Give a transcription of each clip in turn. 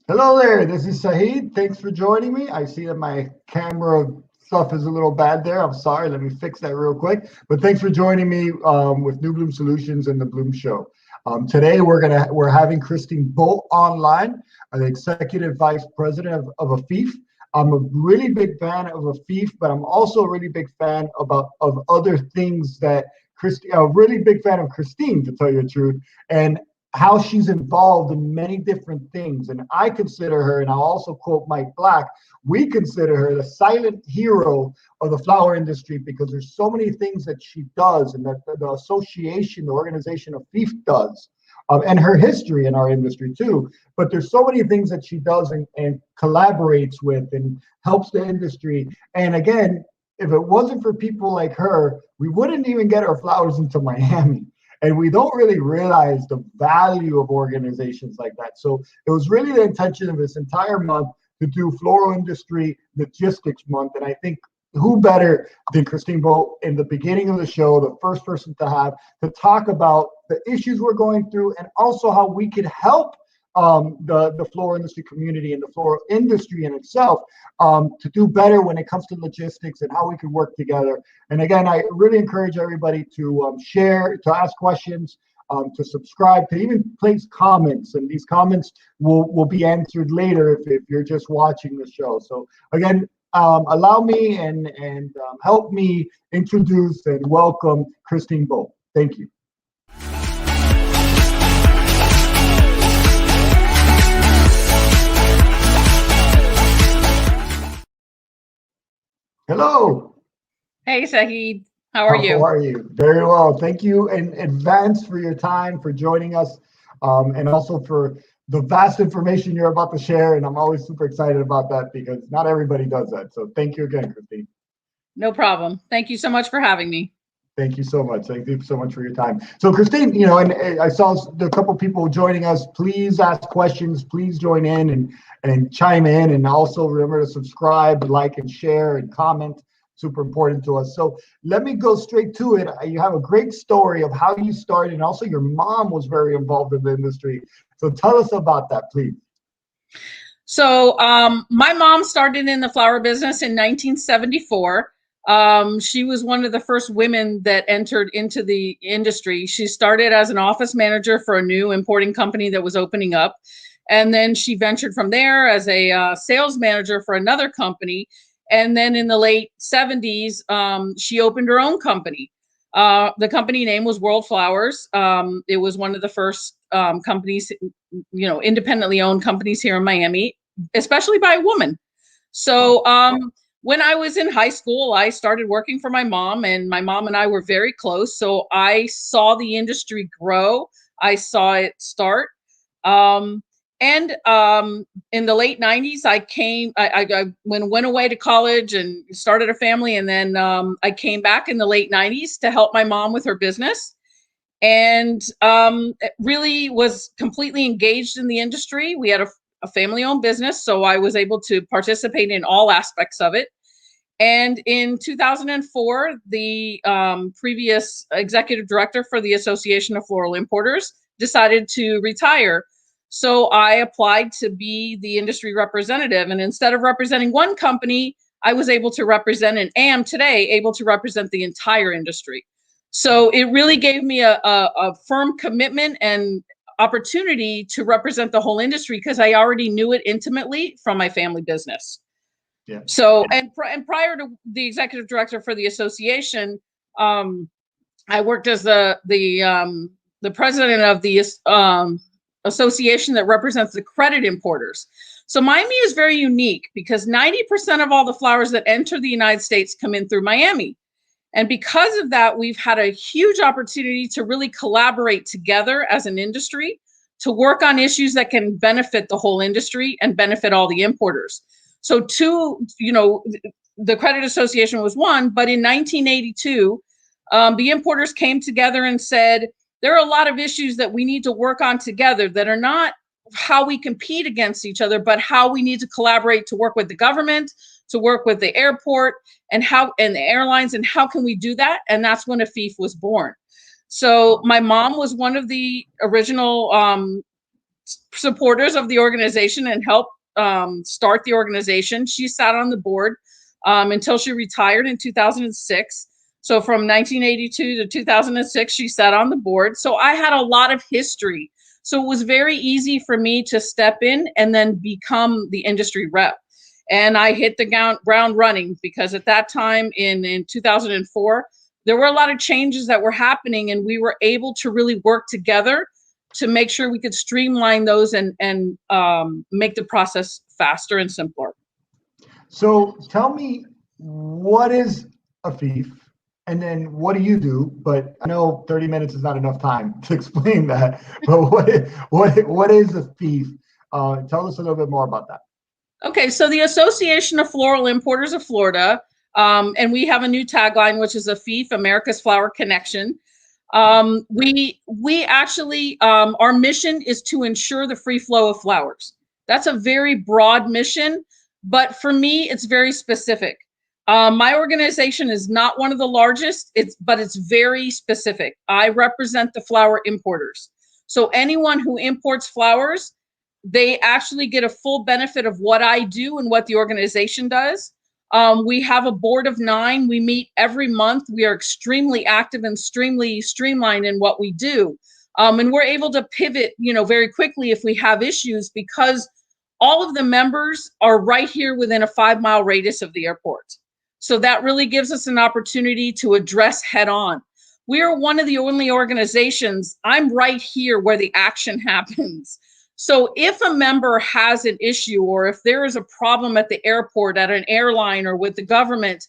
Hello there, this is Sahid. Thanks for joining me. I see that my camera stuff is a little bad there. I'm sorry, let me fix that real quick. But thanks for joining me with New Bloom Solutions and the Bloom Show. Today we're having Christine Boldt online, the Executive Vice President of AFIF. I'm a really big fan of AFIF, but I'm also a really big fan of other things that Christine, a really big fan of Christine, to tell you the truth, and how she's involved in many different things. And I consider her, and I'll also quote Mike Black, we consider her the silent hero of the flower industry because there's so many things that she does and that the association, the organization of FIF does, and her history in our industry too. But there's so many things that she does and collaborates with and helps the industry. And again, if it wasn't for people like her, we wouldn't even get our flowers into Miami. And we don't really realize the value of organizations like that. So it was really the intention of this entire month to do Floral Industry Logistics Month. And I think who better than Christine Boldt in the beginning of the show, the first person to have to talk about the issues we're going through and also how we could help the floral industry community and the floral industry in itself to do better when it comes to logistics and how we can work together. And again, I really encourage everybody to share, to ask questions, to subscribe, to even place comments. And these comments will be answered later if you're just watching the show. So again, allow me and help me introduce and welcome Christine Boldt. Thank you. Hello. Hey, Sahid. How are you? How are you? Very well. Thank you in advance for your time, for joining us, and also for the vast information you're about to share. And I'm always super excited about that because not everybody does that. So thank you again, Christine. No problem. Thank you so much for having me. Thank you so much. Thank you so much for your time. So Christine, you know, and I saw a couple people joining us. Please ask questions. Please join in and chime in. And also remember to subscribe, like, and share and comment. Super important to us. So let me go straight to it. You have a great story of how you started, and also your mom was very involved in the industry. So tell us about that, please. So my mom started in the flower business in 1974. She was one of the first women that entered into the industry. She started as an office manager for a new importing company that was opening up. And then she ventured from there as a sales manager for another company. And then in the late 70s, she opened her own company. The company name was World Flowers. It was one of the first companies, independently owned companies here in Miami, especially by a woman. So when I was in high school, I started working for my mom, and my mom and I were very close. So I saw the industry grow. I saw it start. And in the late 90s, I went away to college and started a family. And then I came back in the late 90s to help my mom with her business, and really was completely engaged in the industry. We had a family-owned business, so I was able to participate in all aspects of it. And in 2004, the previous executive director for the Association of Floral Importers decided to retire. So I applied to be the industry representative. And instead of representing one company, I was able to represent, and am today able to represent, the entire industry. So it really gave me a firm commitment and opportunity to represent the whole industry because I already knew it intimately from my family business. Yeah. So, and prior to the executive director for the association, I worked as the president of the association that represents the credit importers. So Miami is very unique because 90% of all the flowers that enter the United States come in through Miami. And because of that, we've had a huge opportunity to really collaborate together as an industry to work on issues that can benefit the whole industry and benefit all the importers. So the Credit Association was one, but in 1982, the importers came together and said, there are a lot of issues that we need to work on together that are not how we compete against each other, but how we need to collaborate to work with the government, to work with the airport and the airlines, and how can we do that? And that's when AFIF was born. So my mom was one of the original supporters of the organization and helped start the organization. She sat on the board until she retired in 2006. So from 1982 to 2006, she sat on the board. So I had a lot of history. So it was very easy for me to step in and then become the industry rep. And I hit the ground running, because at that time in 2004, there were a lot of changes that were happening, and we were able to really work together to make sure we could streamline those and make the process faster and simpler. So tell me, what is AFIF? And then what do you do? But I know 30 minutes is not enough time to explain that. But what is AFIF? Tell us a little bit more about that. Okay, so the Association of Floral Importers of Florida, and we have a new tagline, which is AFIF, America's Flower Connection. We actually, our mission is to ensure the free flow of flowers. That's a very broad mission, but for me, it's very specific. My organization is not one of the largest, but it's very specific. I represent the flower importers. So anyone who imports flowers, they actually get a full benefit of what I do and what the organization does. We have a board of 9. We meet every month. We are extremely active and extremely streamlined in what we do. And we're able to pivot, very quickly if we have issues, because all of the members are right here within a 5-mile radius of the airport. So that really gives us an opportunity to address head on. We are one of the only organizations, I'm right here where the action happens. So if a member has an issue, or if there is a problem at the airport, at an airline, or with the government,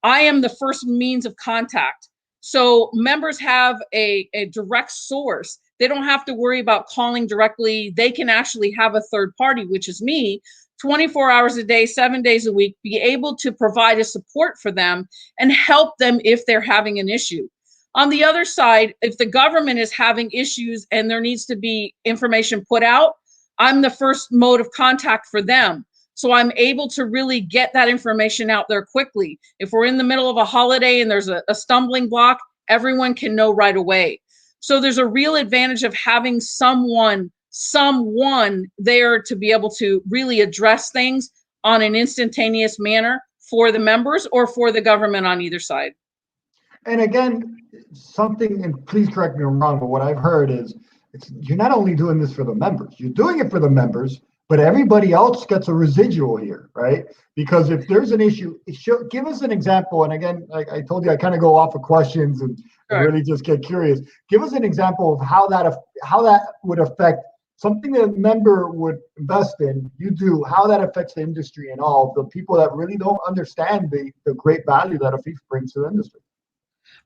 I am the first means of contact. So members have a direct source. They don't have to worry about calling directly. They can actually have a third party, which is me, 24 hours a day, 7 days a week, be able to provide a support for them and help them if they're having an issue. On the other side, if the government is having issues and there needs to be information put out, I'm the first mode of contact for them. So I'm able to really get that information out there quickly. If we're in the middle of a holiday and there's a stumbling block, everyone can know right away. So there's a real advantage of having someone there to be able to really address things on an instantaneous manner for the members or for the government on either side. And again, something, and please correct me if I'm wrong, but what I've heard is you're not only doing this for the members, you're doing it for the members, but everybody else gets a residual here, right? Because if there's an issue, give us an example. And again, like I told you, I kind of go off of questions and really just get curious. Give us an example of how that would affect something that a member would invest in, you do, how that affects the industry and all the people that really don't understand the great value that AFIF brings to the industry.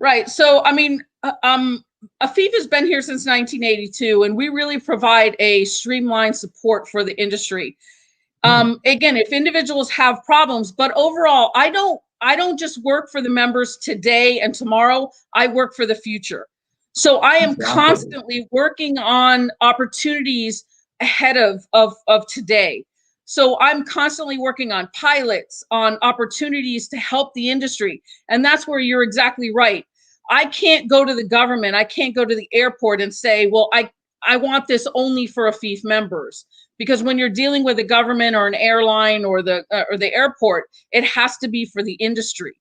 Right. So, I mean, AFIF has been here since 1982, and we really provide a streamlined support for the industry. Again, if individuals have problems, but overall, I don't just work for the members today and tomorrow. I work for the future. So I am constantly working on opportunities ahead of today. So I'm constantly working on pilots, on opportunities to help the industry. And that's where you're exactly right. I can't go to the government. I can't go to the airport and say, well, I want this only for AFIF members. Because when you're dealing with a government or an airline or the airport, it has to be for the industry.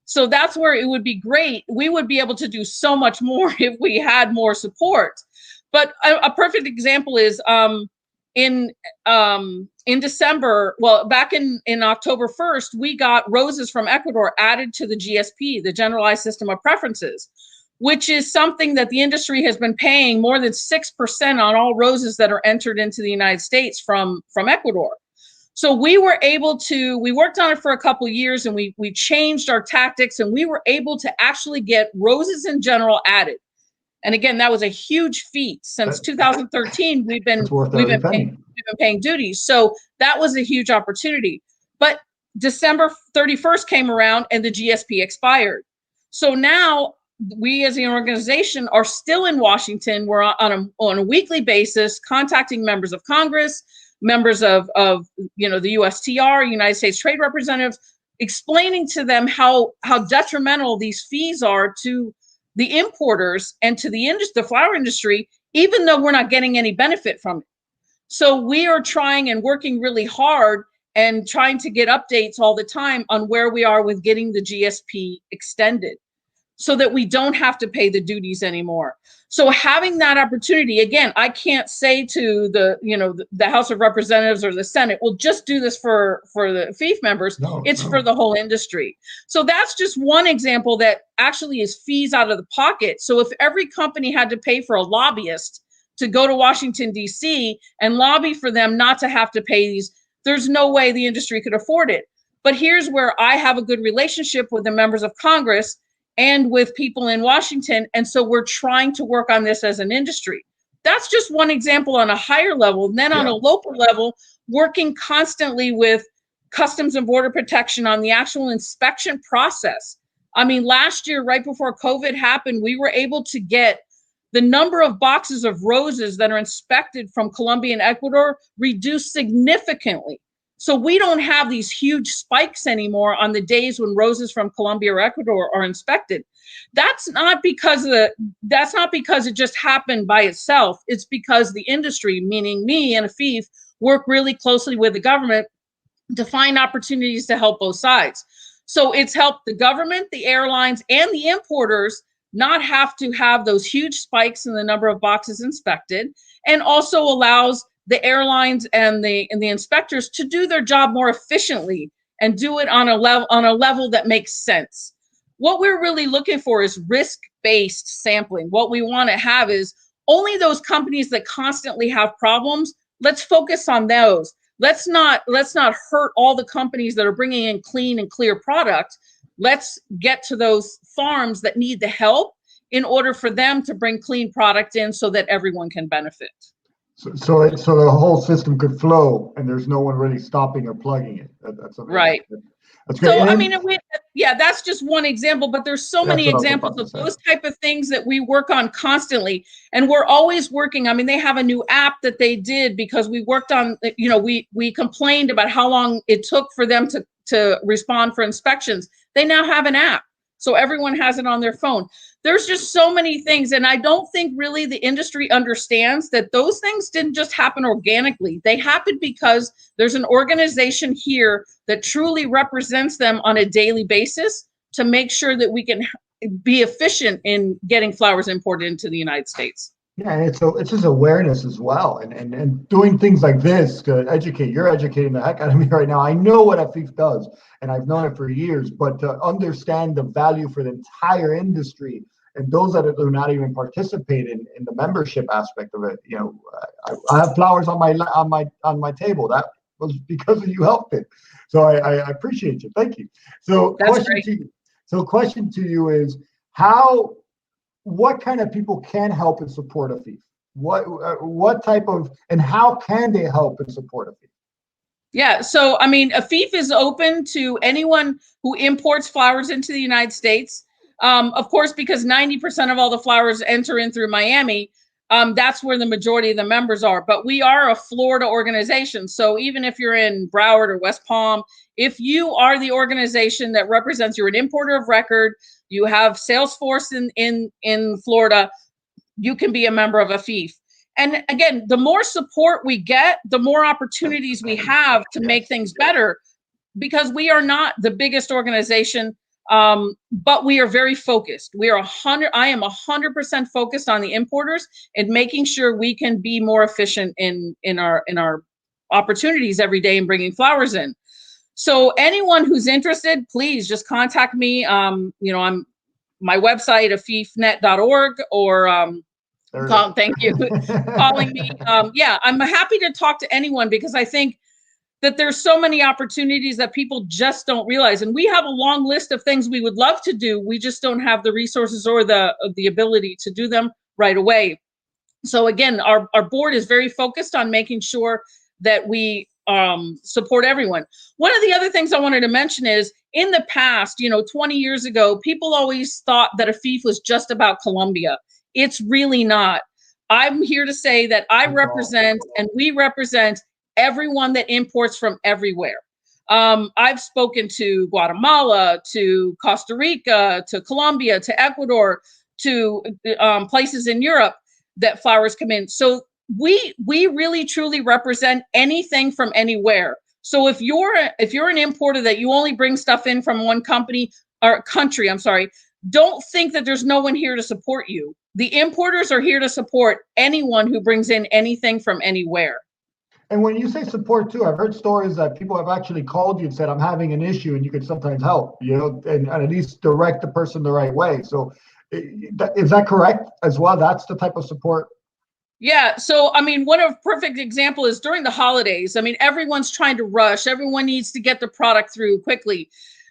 So that's where it would be great. We would be able to do so much more if we had more support. But a perfect example is in December, well, back in October 1st, we got roses from Ecuador added to the GSP, the Generalized System of Preferences, which is something that the industry has been paying more than 6% on all roses that are entered into the United States from Ecuador. So we worked on it for a couple of years, and we changed our tactics, and we were able to actually get roses in general added. And again, that was a huge feat. Since 2013, we've been paying duties. So that was a huge opportunity. But December 31st came around and the GSP expired. So now we as an organization are still in Washington. We're on a weekly basis contacting members of Congress, members of the USTR, United States Trade Representatives, explaining to them how detrimental these fees are to the importers and to the flower industry, even though we're not getting any benefit from it. So we are trying and working really hard and trying to get updates all the time on where we are with getting the GSP extended, so that we don't have to pay the duties anymore. So having that opportunity, again, I can't say to the House of Representatives or the Senate, well, just do this for the AFIF members. No, It's no. for the whole industry. So that's just one example that actually is fees out of the pocket. So if every company had to pay for a lobbyist to go to Washington, D.C. and lobby for them not to have to pay these, there's no way the industry could afford it. But here's where I have a good relationship with the members of Congress and with people in Washington. And so we're trying to work on this as an industry. That's just one example on a higher level. And then on a local level, working constantly with Customs and Border Protection on the actual inspection process. I mean, last year, right before COVID happened, we were able to get the number of boxes of roses that are inspected from Colombia and Ecuador reduced significantly. So we don't have these huge spikes anymore on the days when roses from Colombia or Ecuador are inspected. That's not because it just happened by itself. It's because the industry, meaning me and AFIF, work really closely with the government to find opportunities to help both sides. So it's helped the government, the airlines, and the importers not have to have those huge spikes in the number of boxes inspected, and also allows the airlines and the inspectors to do their job more efficiently and do it on a level that makes sense. What we're really looking for is risk-based sampling. What we want to have is only those companies that constantly have problems. Let's focus on those. Let's not hurt all the companies that are bringing in clean and clear product. Let's get to those farms that need the help in order for them to bring clean product in so that everyone can benefit. So the whole system could flow, and there's no one really stopping or plugging it. That's amazing. Right. That's great. So I mean, that's just one example, but there's so many examples of those type of things that we work on constantly, and we're always working. I mean, they have a new app that they did because we worked on. We complained about how long it took for them to respond for inspections. They now have an app, so everyone has it on their phone. There's just so many things, and I don't think really the industry understands that those things didn't just happen organically. They happened because there's an organization here that truly represents them on a daily basis to make sure that we can be efficient in getting flowers imported into the United States. Yeah, and it's just awareness as well, and doing things like this to educate. You're educating the heck out of me right now. I know what AFIF does, and I've known it for years, but to understand the value for the entire industry and those that do not even participate in the membership aspect of it. I have flowers on my table. That was because you helped it. So I appreciate you. Thank you. So question to you is what kind of people can help and support AFIF? What type of, and how can they help and support AFIF? Yeah, so I mean, AFIF is open to anyone who imports flowers into the United States. Of course, because 90% of all the flowers enter in through Miami, that's where the majority of the members are. But we are a Florida organization. So even if you're in Broward or West Palm, if you are the organization that represents, you're an importer of record, you have sales force in Florida, you can be a member of AFIF. And again, the more support we get, the more opportunities we have to make things better, because we are not the biggest organization, but we are very focused. I am 100% focused on the importers and making sure we can be more efficient in our opportunities every day in bringing flowers in. So anyone who's interested, please just contact me. I'm my website, afifnet.org, or thank you calling me. I'm happy to talk to anyone, because I think that there's so many opportunities that people just don't realize. And we have a long list of things we would love to do. We just don't have the resources or the ability to do them right away. So again, our board is very focused on making sure that we support everyone. One of the other things I wanted to mention is, in the past, 20 years ago, people always thought that AFIF was just about Colombia. It's really not. I'm here to say that I represent, and we represent, everyone that imports from everywhere. I've spoken to Guatemala, to Costa Rica, to Colombia, to Ecuador, to places in Europe that flowers come in. So we really truly represent anything from anywhere. So if you're an importer that you only bring stuff in from one company or country, I'm sorry, don't think that there's no one here to support you. The importers are here to support anyone who brings in anything from anywhere. And when you say support too, I've heard stories that people have actually called you and said, I'm having an issue, and you could sometimes help, and at least direct the person the right way. So is that correct as well? That's the type of support? Yeah. So, I mean, one of perfect example is during the holidays. I mean, everyone's trying to rush. Everyone needs to get the product through quickly.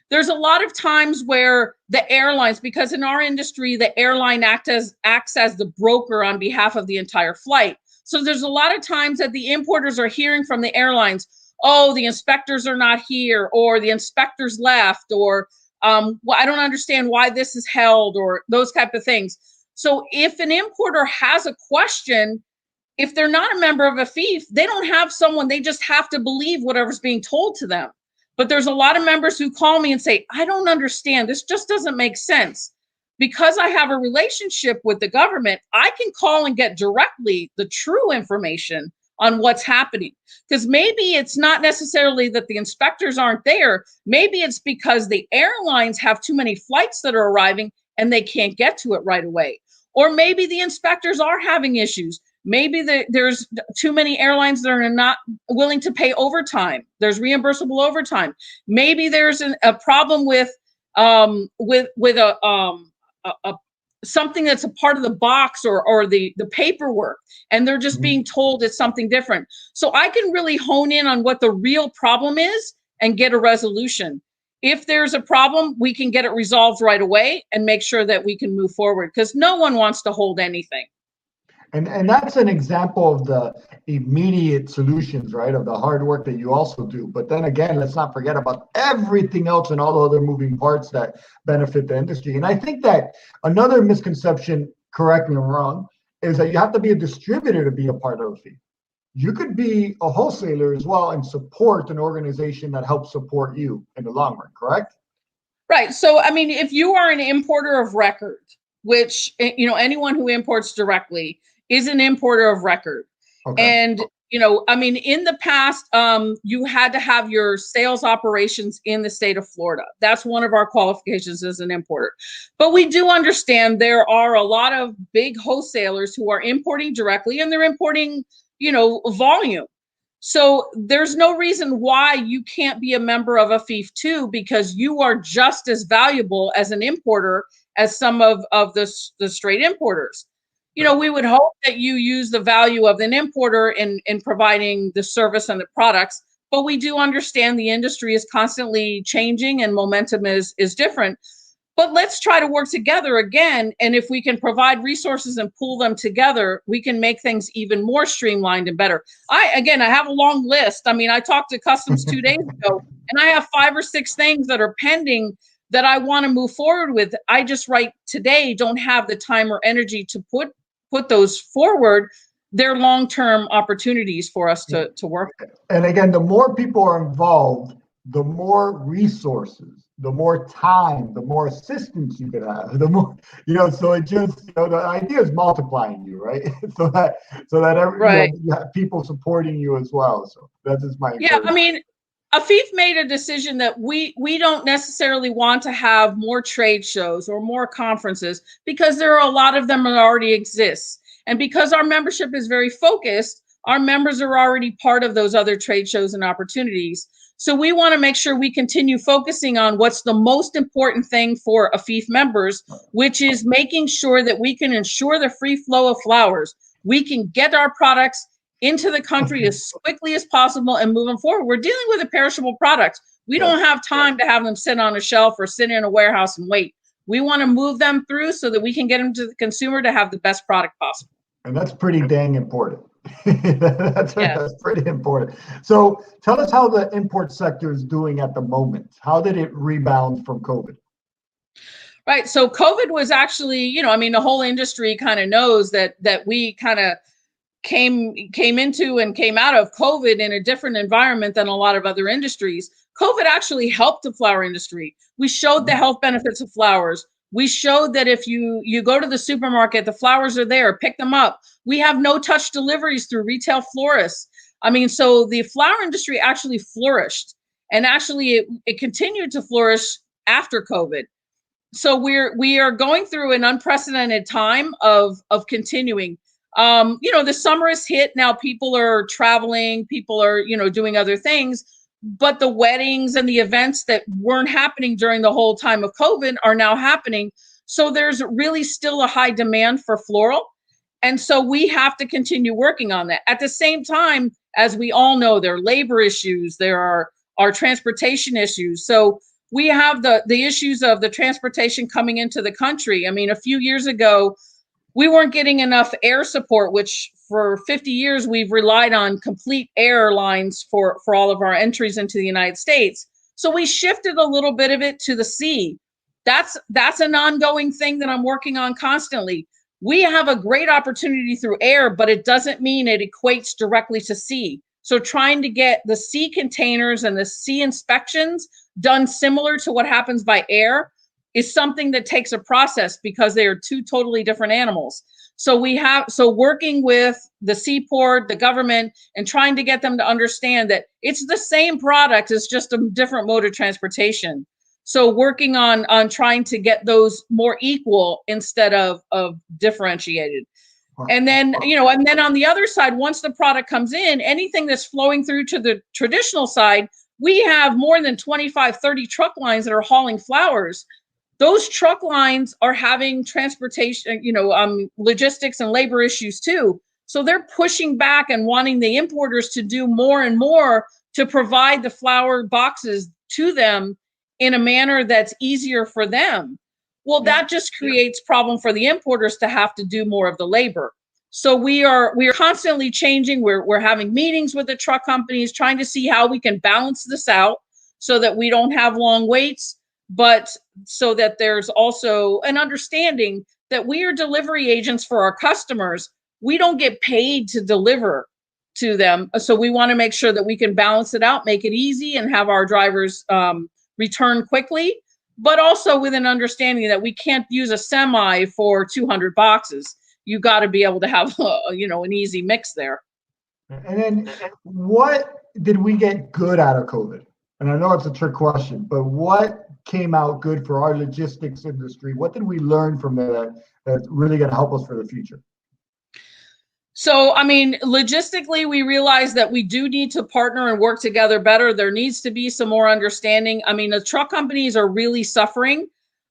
There's a lot of times where the airlines, because in our industry, the airline acts as the broker on behalf of the entire flight. So there's a lot of times that the importers are hearing from the airlines, oh, the inspectors are not here, or the inspectors left, or well, I don't understand why this is held, or those type of things. So if an importer has a question, if they're not a member of AFIF, they don't have someone, they just have to believe whatever's being told to them. But there's a lot of members who call me and say, I don't understand, this just doesn't make sense. Because I have a relationship with the government, I can call and get directly the true information on what's happening. Because maybe it's not necessarily that the inspectors aren't there. Maybe it's because the airlines have too many flights that are arriving and they can't get to it right away. Or maybe the inspectors are having issues. Maybe there's too many airlines that are not willing to pay overtime. There's reimbursable overtime. Maybe there's a problem with something that's a part of the box or the paperwork, and they're just being told it's something different. So I can really hone in on what the real problem is and get a resolution. If there's a problem, we can get it resolved right away and make sure that we can move forward, because no one wants to hold anything. And that's an example of the immediate solutions, right? Of the hard work that you also do. But then again, let's not forget about everything else and all the other moving parts that benefit the industry. And I think that another misconception, correct me if I'm wrong, is that you have to be a distributor to be a part of AFIF. You could be a wholesaler as well and support an organization that helps support you in the long run, correct? Right. So, I mean, if you are an importer of record, which, anyone who imports directly is an importer of record. Okay. And, I mean, in the past, you had to have your sales operations in the state of Florida. That's one of our qualifications as an importer. But we do understand there are a lot of big wholesalers who are importing directly, and they're importing, volume. So there's no reason why you can't be a member of AFIF too, because you are just as valuable as an importer as some of the straight importers. We would hope that you use the value of an importer in providing the service and the products, but we do understand the industry is constantly changing and momentum is different. But let's try to work together again. And if we can provide resources and pool them together, we can make things even more streamlined and better. I have a long list. I mean, I talked to Customs 2 days ago, and I have 5 or 6 things that are pending that I want to move forward with. I just right today don't have the time or energy to put those forward. They're long-term opportunities for us to work with. And again, the more people are involved, the more resources, the more time, the more assistance you could have, the more, so it just, the idea is multiplying you, right? so that every, you have people supporting you as well. So that's just my encouragement. I mean, AFIF made a decision that we don't necessarily want to have more trade shows or more conferences, because there are a lot of them that already exist. And because our membership is very focused, our members are already part of those other trade shows and opportunities. So we want to make sure we continue focusing on what's the most important thing for AFIF members, which is making sure that we can ensure the free flow of flowers. We can get our products into the country as quickly as possible and move them forward. We're dealing with a perishable product. We don't have time to have them sit on a shelf or sit in a warehouse and wait. We want to move them through so that we can get them to the consumer to have the best product possible. And that's pretty dang important. That's pretty important. So tell us how the import sector is doing at the moment. How did it rebound from COVID? Right. So COVID was actually, the whole industry kind of knows that we kind of came into and came out of COVID in a different environment than a lot of other industries. COVID actually helped the flower industry. We showed the health benefits of flowers. We showed that if you go to the supermarket, the flowers are there, pick them up. We have no touch deliveries through retail florists. I mean, so the flower industry actually flourished, and actually it continued to flourish after COVID. So we are going through an unprecedented time of continuing. The summer is hit now. People are traveling, people are doing other things, but the weddings and the events that weren't happening during the whole time of COVID are now happening. So there's really still a high demand for floral, and so we have to continue working on that. At the same time, as we all know, there are labor issues, there are transportation issues. So we have the issues of the transportation coming into the country. I mean, a few years ago, we weren't getting enough air support, which for 50 years we've relied on complete airlines for all of our entries into the United States. So we shifted a little bit of it to the sea. That's an ongoing thing that I'm working on constantly. We have a great opportunity through air, but it doesn't mean it equates directly to sea. So trying to get the sea containers and the sea inspections done similar to what happens by air is something that takes a process, because they are two totally different animals. So working with the seaport, the government, and trying to get them to understand that it's the same product, it's just a different mode of transportation. So working on trying to get those more equal instead of differentiated. And then on the other side, once the product comes in, anything that's flowing through to the traditional side, we have more than 25, 30 truck lines that are hauling flowers. Those truck lines are having transportation, logistics and labor issues too. So they're pushing back and wanting the importers to do more and more to provide the flower boxes to them in a manner that's easier for them. Well, that just creates problem for the importers to have to do more of the labor. So we are constantly changing. We're having meetings with the truck companies, trying to see how we can balance this out so that we don't have long waits, but so that there's also an understanding that we are delivery agents for our customers. We don't get paid to deliver to them. So we want to make sure that we can balance it out, make it easy, and have our drivers return quickly, but also with an understanding that we can't use a semi for 200 boxes. You got to be able to have an easy mix there. And then what did we get good out of COVID? And I know it's a trick question, but what came out good for our logistics industry? What did we learn from that that's really going to help us for the future? So, I mean, logistically, we realized that we do need to partner and work together better. There needs to be some more understanding. I mean, the truck companies are really suffering.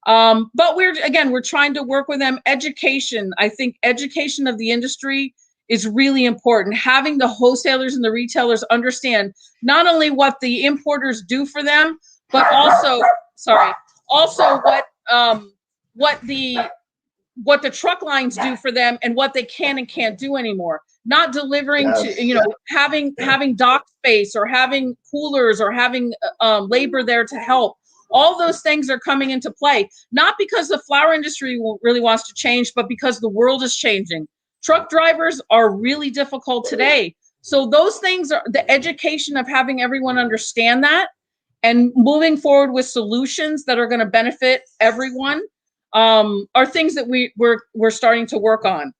But we're trying to work with them. Education, I think education of the industry is really important. Having the wholesalers and the retailers understand not only what the importers do for them, but also what the truck lines do for them and what they can and can't do anymore. Not delivering to, having dock space or having coolers or having labor there to help. All those things are coming into play, not because the flower industry really wants to change, but because the world is changing. Truck drivers are really difficult today. So those things are the education of having everyone understand that and moving forward with solutions that are going to benefit everyone are things that we're starting to work on.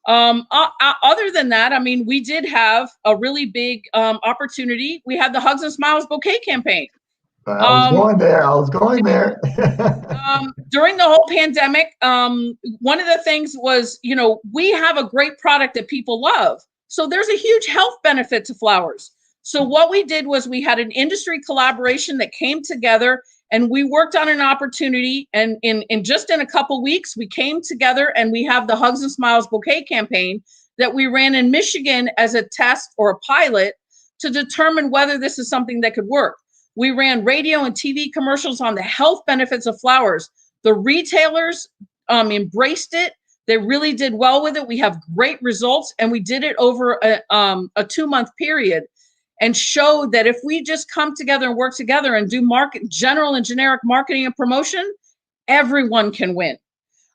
Other than that, I mean, we did have a really big opportunity. We had the Hugs and Smiles bouquet campaign. I was going there. During the whole pandemic, one of the things was, we have a great product that people love. So there's a huge health benefit to flowers. So what we did was we had an industry collaboration that came together, and we worked on an opportunity. And in a couple weeks, we came together and we have the Hugs and Smiles bouquet campaign that we ran in Michigan as a test or a pilot to determine whether this is something that could work. We ran radio and TV commercials on the health benefits of flowers. The retailers embraced it. They really did well with it. We have great results, and we did it over a 2-month period and showed that if we just come together and work together and do general and generic marketing and promotion, everyone can win.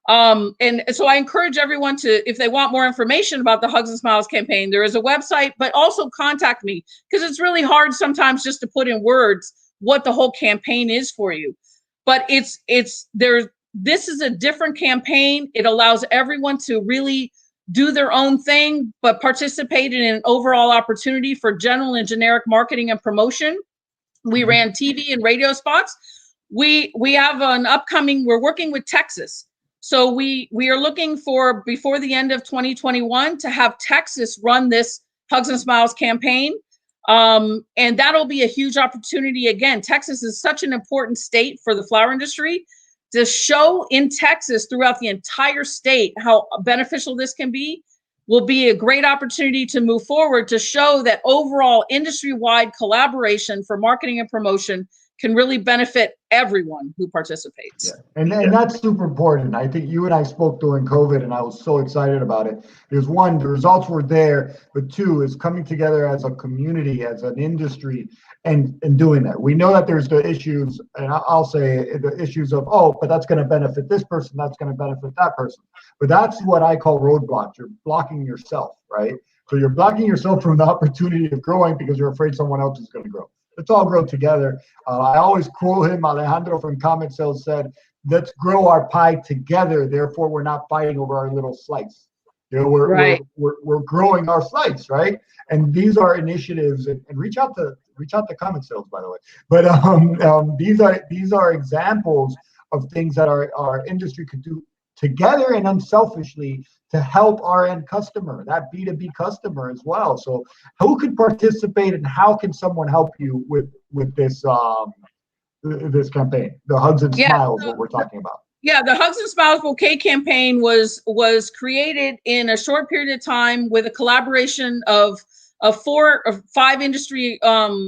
And so I encourage everyone to, if they want more information about the Hugs and Smiles campaign, there is a website, but also contact me, because it's really hard sometimes just to put in words what the whole campaign is for you. But this is a different campaign. It allows everyone to really do their own thing, but participate in an overall opportunity for general and generic marketing and promotion. We ran TV and radio spots. We have an upcoming, we're working with Texas. So we are looking for, before the end of 2021, to have Texas run this Hugs and Smiles campaign. And that'll be a huge opportunity. Again, Texas is such an important state for the flower industry. To show in Texas throughout the entire state how beneficial this can be will be a great opportunity to move forward, to show that overall industry-wide collaboration for marketing and promotion can really benefit everyone who participates. Yeah. And that's super important. I think you and I spoke during COVID, and I was so excited about it. Because one, the results were there, but two, is coming together as a community, as an industry, and doing that. We know that there's the issues, and I'll say the issues of, oh, but that's going to benefit this person, that's going to benefit that person. But that's what I call roadblocks. You're blocking yourself, right? So you're blocking yourself from the opportunity of growing because you're afraid someone else is going to grow. Let's all grow together. I always quote him, Alejandro from Comet Sales said, let's grow our pie together. Therefore, we're not fighting over our little slice. You know, we're growing our slice, right? And these are initiatives, and reach out to Comet Sales, by the way. But these are examples of things that our industry could do together and unselfishly to help our end customer, that B2B customer as well. So who could participate, and how can someone help you with this this campaign, the Hugs and Smiles, what we're talking about? Yeah, the Hugs and Smiles Bouquet campaign was created in a short period of time with a collaboration of 5 industry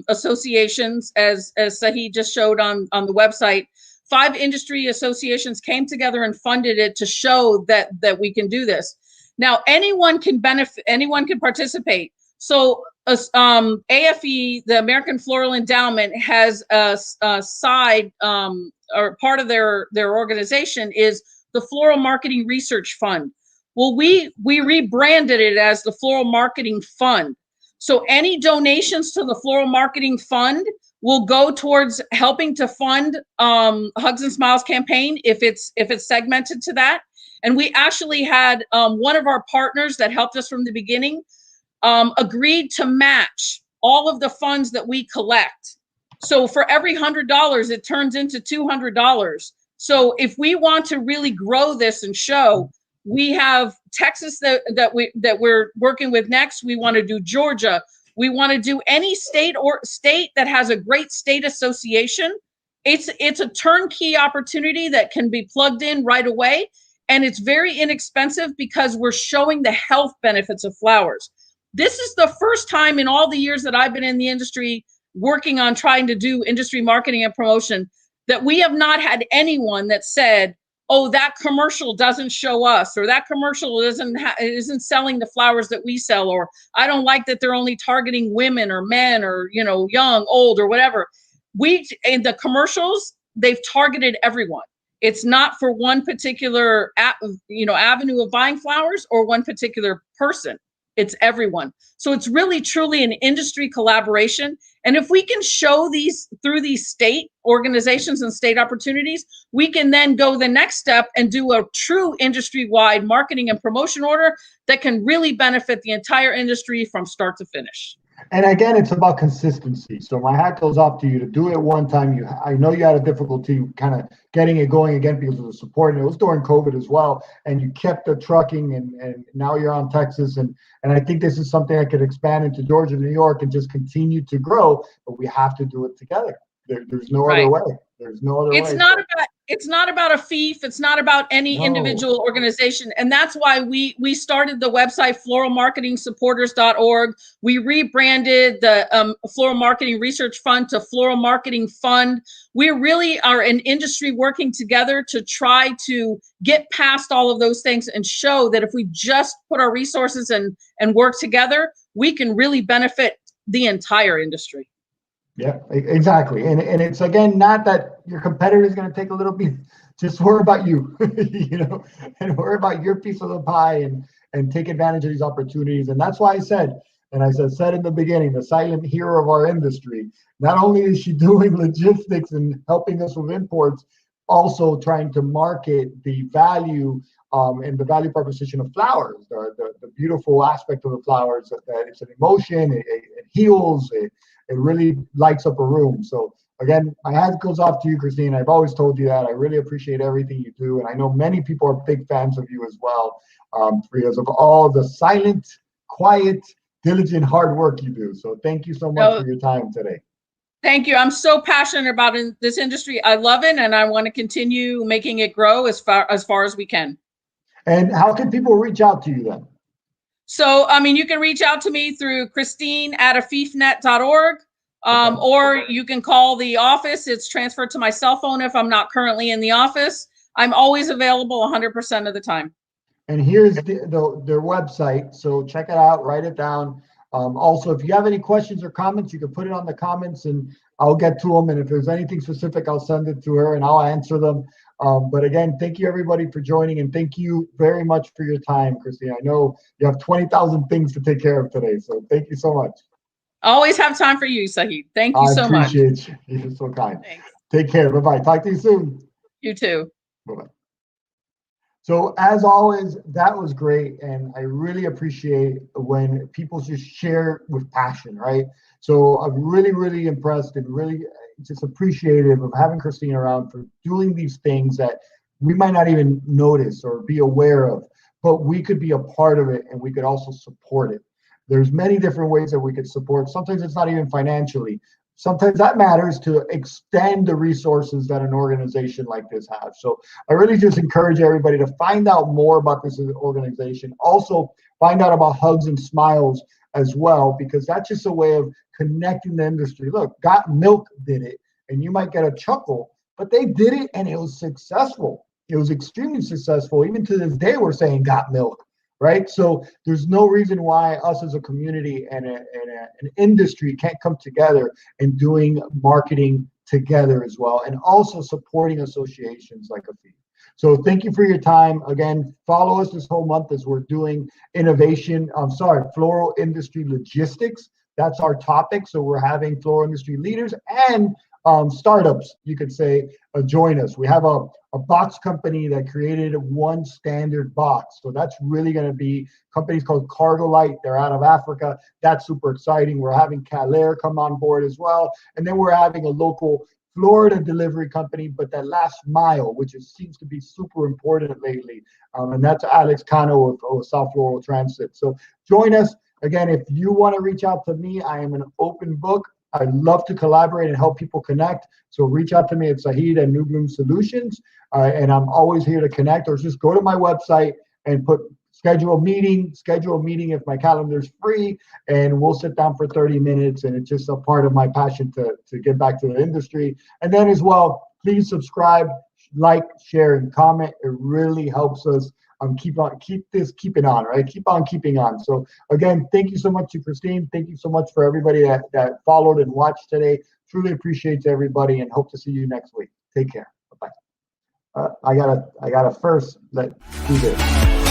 associations, as Sahid just showed on the website. 5 industry associations came together and funded it to show that we can do this. Now, anyone can benefit, anyone can participate. So AFE, the American Floral Endowment, has a side, or part of their organization is the Floral Marketing Research Fund. Well, we rebranded it as the Floral Marketing Fund. So any donations to the Floral Marketing Fund will go towards helping to fund Hugs and Smiles campaign if it's segmented to that. And we actually had one of our partners that helped us from the beginning agreed to match all of the funds that we collect. So for every $100, it turns into $200. So if we want to really grow this and show, we have Texas that we're working with next. We want to do Georgia. We want to do any state that has a great state association. It's a turnkey opportunity that can be plugged in right away. And it's very inexpensive because we're showing the health benefits of flowers. This is the first time in all the years that I've been in the industry working on trying to do industry marketing and promotion that we have not had anyone that said, oh, that commercial doesn't show us, or that commercial isn't selling the flowers that we sell, or I don't like that they're only targeting women or men or, you know, young, old, or whatever. In the commercials, they've targeted everyone. It's not for one particular, avenue of buying flowers or one particular person. It's everyone. So it's really, truly an industry collaboration. And if we can show these through these state organizations and state opportunities, we can then go the next step and do a true industry-wide marketing and promotion order that can really benefit the entire industry from start to finish. And again, it's about consistency. So my hat goes off to you to do it one time. I know you had a difficulty kind of getting it going again because of the support, and it was during COVID as well. And you kept the trucking, and now you're on Texas, and I think this is something that could expand into Georgia, New York, and just continue to grow. But we have to do it together. There's no other way. There's no other way. It's not about AFIF. It's not about any individual organization. And that's why we started the website floralmarketingsupporters.org. We rebranded the Floral Marketing Research Fund to Floral Marketing Fund. We really are an industry working together to try to get past all of those things and show that if we just put our resources and work together, we can really benefit the entire industry. Yeah, exactly. And it's, again, not that your competitor is going to take a little bit. Just worry about you, and worry about your piece of the pie, and take advantage of these opportunities. And that's why I said in the beginning, the silent hero of our industry. Not only is she doing logistics and helping us with imports, also trying to market the value and the value proposition of flowers, the beautiful aspect of the flowers, that it's an emotion, it heals, it really lights up a room. So again, my hat goes off to you, Christine. I've always told you that. I really appreciate everything you do. And I know many people are big fans of you as well, because of all the silent, quiet, diligent, hard work you do. So thank you so much for your time today. Thank you. I'm so passionate about this industry. I love it, and I want to continue making it grow as far as we can. And how can people reach out to you then? So, I mean, you can reach out to me through Christine@afifnet.org, or you can call the office. It's transferred to my cell phone if I'm not currently in the office. I'm always available 100% of the time. And here's their website. So check it out, write it down. Also, if you have any questions or comments, you can put it on the comments and I'll get to them. And if there's anything specific, I'll send it to her and I'll answer them. But again, thank you everybody for joining, and thank you very much for your time, Christine. I know you have 20,000 things to take care of today, so thank you so much. Always have time for you, Sahid. Thank you so much. I appreciate you. You're so kind. Thanks. Take care. Bye-bye. Talk to you soon. You too. Bye-bye. So as always, that was great. And I really appreciate when people just share with passion, right? So I'm really, really impressed and really just appreciative of having Christine around for doing these things that we might not even notice or be aware of, but we could be a part of it and we could also support it. There's many different ways that we could support. Sometimes it's not even financially. Sometimes that matters to extend the resources that an organization like this has. So I really just encourage everybody to find out more about this organization. Also, find out about Hugs and Smiles as well, because that's just a way of connecting the industry. Look, Got Milk did it, and you might get a chuckle, but they did it and it was successful. It was extremely successful. Even to this day, we're saying Got Milk. Right. So there's no reason why us as a community and an industry can't come together and doing marketing together as well, and also supporting associations like AFIF. So thank you for your time. Again, follow us this whole month as we're doing floral industry logistics. That's our topic. So we're having floral industry leaders and startups, you could say, join us. We have a box company that created one standard box. So that's really going to be companies called Cargo Light. They're out of Africa. That's super exciting. We're having Calair come on board as well. And then we're having a local Florida delivery company, but that last mile, which seems to be super important lately. And that's Alex Cano of South Floral Transit. So join us. Again, if you want to reach out to me, I am an open book. I love to collaborate and help people connect. So reach out to me at Sahid at New Bloom Solutions. And I'm always here to connect, or just go to my website and schedule a meeting if my calendar's free, and we'll sit down for 30 minutes. And it's just a part of my passion to get back to the industry. And then as well, please subscribe, like, share, and comment. It really helps us keep keeping on, right? Keep on keeping on. So again, thank you so much to Christine. Thank you so much for everybody that followed and watched today. Truly appreciate everybody, and hope to see you next week. Take care. Bye-bye. I gotta first do this.